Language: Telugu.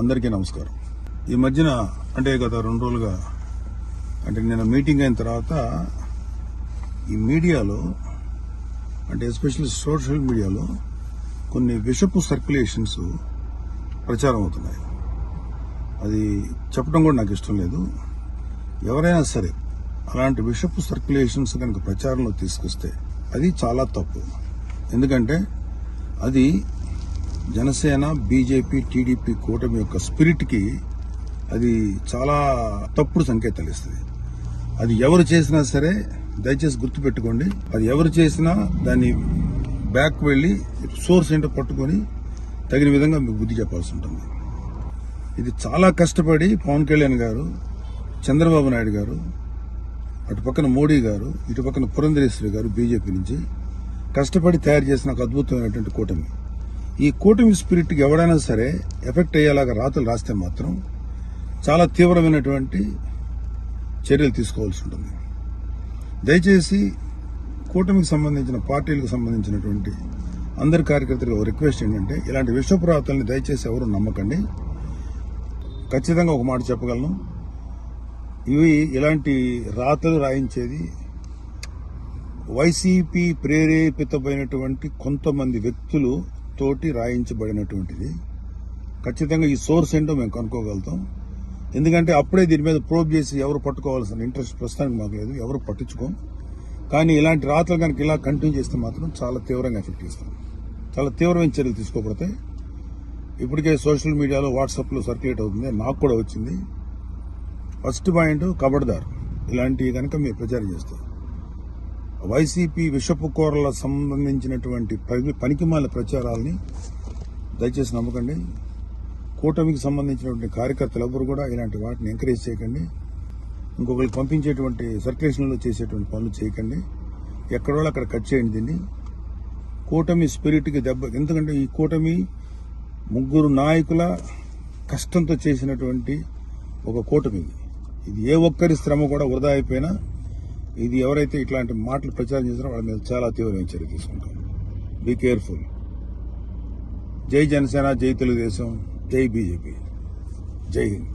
అందరికీ నమస్కారం. ఈ మధ్యన అంటే గత 2 రోజులుగా అంటే నేను మీటింగ్ అయిన తర్వాత ఈ మీడియాలో అంటే ఎస్పెషల్లీ సోషల్ మీడియాలో కొన్ని విషపు సర్క్యులేషన్స్ ప్రచారం అవుతున్నాయి. అది చెప్పడం కూడా నాకు ఇష్టం లేదు. ఎవరైనా సరే అలాంటి విషపు సర్క్యులేషన్స్ కనుక ప్రచారంలో తీసుకొస్తే అది చాలా తప్పు. ఎందుకంటే అది జనసేన, బీజేపీ, టీడీపీ కూటమి యొక్క స్పిరిట్కి అది చాలా తప్పుడు సంకేతాలు ఇస్తుంది. అది ఎవరు చేసినా సరే దయచేసి గుర్తుపెట్టుకోండి. అది ఎవరు చేసినా దాన్ని బ్యాక్ వెళ్లి సోర్స్ ఏంటో పట్టుకొని తగిన విధంగా మీకు బుద్ధి చెప్పాల్సి ఉంటుంది. ఇది చాలా కష్టపడి పవన్ కళ్యాణ్ గారు, చంద్రబాబు నాయుడు గారు, అటు పక్కన మోడీ గారు, ఇటు పక్కన పురంధరేశ్వరి గారు బీజేపీ నుంచి కష్టపడి తయారు చేసిన ఒక అద్భుతమైనటువంటి కూటమి. ఈ కూటమి స్పిరిట్కి ఎవడైనా సరే ఎఫెక్ట్ అయ్యేలాగా రాతలు రాస్తే మాత్రం చాలా తీవ్రమైనటువంటి చర్యలు తీసుకోవాల్సి ఉంటుంది. దయచేసి కూటమికి సంబంధించిన పార్టీలకు సంబంధించినటువంటి అందరి కార్యకర్తలకు రిక్వెస్ట్ ఏంటంటే ఇలాంటి విషపు రాతల్ని దయచేసి ఎవరు నమ్మకండి. ఖచ్చితంగా ఒక మాట చెప్పగలను, ఇలాంటి రాతలు రాయించేది వైసీపీ ప్రేరేపితమైనటువంటి కొంతమంది వ్యక్తులు తోటి రాయించబడినటువంటిది. ఖచ్చితంగా ఈ సోర్స్ ఏంటో మేము కనుక్కోగలుగుతాం. ఎందుకంటే అప్పుడే దీని మీద ప్రోబ్ చేసి ఎవరు పట్టుకోవాల్సిన ఇంట్రెస్ట్ ప్రస్తుతానికి మాకు లేదు, ఎవరు పట్టించుకోం. కానీ ఇలాంటి రాతలు కనుక ఇలా కంటిన్యూ చేస్తే మాత్రం చాలా తీవ్రంగా ఎఫెక్ట్ చేస్తాం. చాలా తీవ్రమైన చర్యలు తీసుకోకపోతే ఇప్పటికే సోషల్ మీడియాలో వాట్సాప్లో సర్క్యులేట్ అవుతుంది, నాకు కూడా వచ్చింది. ఫస్ట్ పాయింట్, ఖబర్దార్ ఇలాంటివి కనుక మీరు ప్రచారం చేస్తారు. వైసీపీ విషపు కూరల సంబంధించినటువంటి పనికిమాల ప్రచారాలని దయచేసి నమ్మకండి. కూటమికి సంబంధించినటువంటి కార్యకర్తలు ఎవరు కూడా ఇలాంటి వాటిని ఎంకరేజ్ చేయకండి. ఇంకొకరికి పంపించేటువంటి సర్క్యులేషన్లో చేసేటువంటి పనులు చేయకండి. ఎక్కడో అక్కడ కట్ చేయండి దీన్ని. కూటమి స్పిరిట్కి దెబ్బ. ఎందుకంటే ఈ కూటమి 3 నాయకుల కష్టంతో చేసినటువంటి ఒక కూటమి. ఇది ఏ ఒక్కరి శ్రమ కూడా వృధా అయిపోయినా ఇది ఎవరైతే ఇట్లాంటి మాటలు ప్రచారం చేస్తారో వాళ్ళ మీద చాలా తీవ్రమైన చర్య తీసుకుంటాం. Be careful. జై జనసేన, జై తెలుగుదేశం, జై బీజేపీ, జై హింద్.